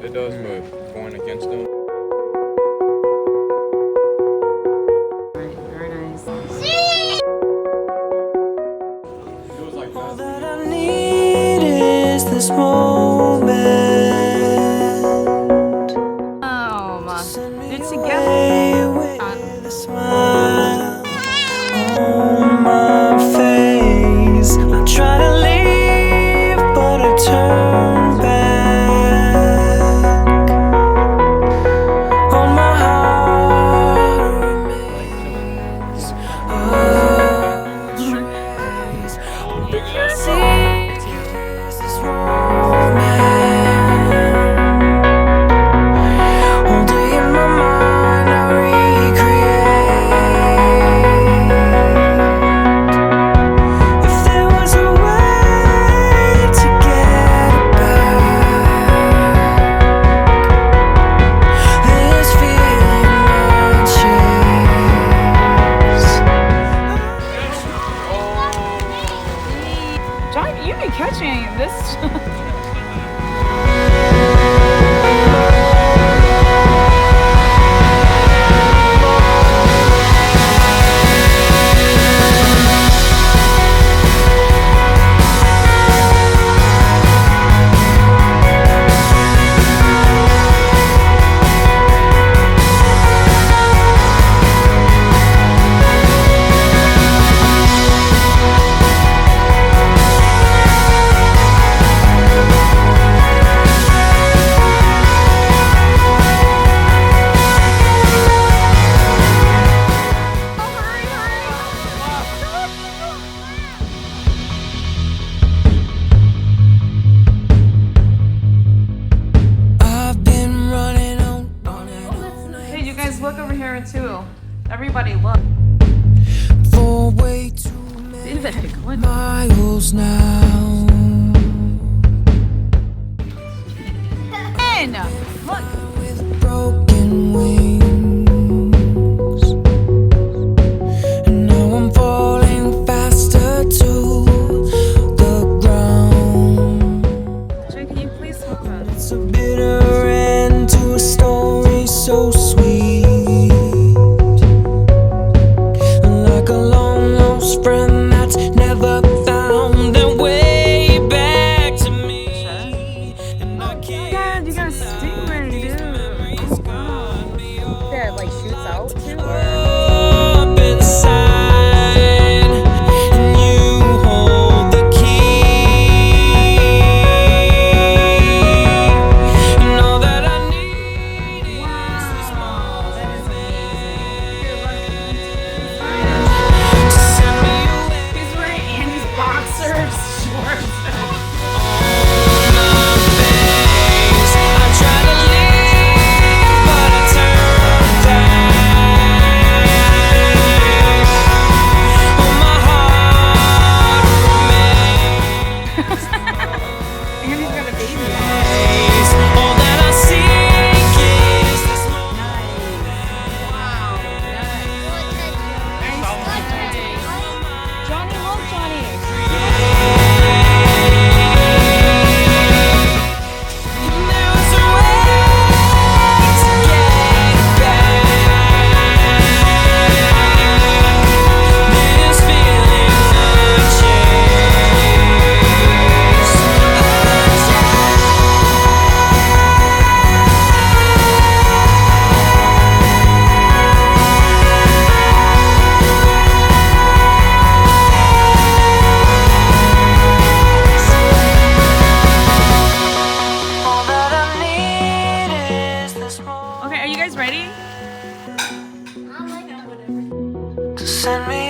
It does, but going against them. Very nice. Feels like All that I need is this moment. They're together. With a smile on my face. I try to leave, but I turn back. On my heart remains a trace. All I see is this moment. All day in my mind I recreate. If there was a way to get it back, this feeling I'd chase. John, you be catching this. I've been running on. Hey, you guys look over here too. Everybody look. For way too many miles now. In. Look. With broken wings, and now I'm falling faster to the ground. Jay, can you please help us? It's a bitter end to a story so sweet. Like a long lost friend that's never found their way back to me. And I can't. God, you got a stingray, dude. That like shoots out too. Up inside, and you hold the key. And all that I need is this moment to send me away. He's wearing Andy's boxers shorts. On my face, I try to leave, but I turn back. On my heart remains. Andy's got a baby. All that I seek is this Wow. Johnny, look, Johnny. There was a way to get back. This feeling I'd all that I need is this moment Okay, are you guys ready? to send me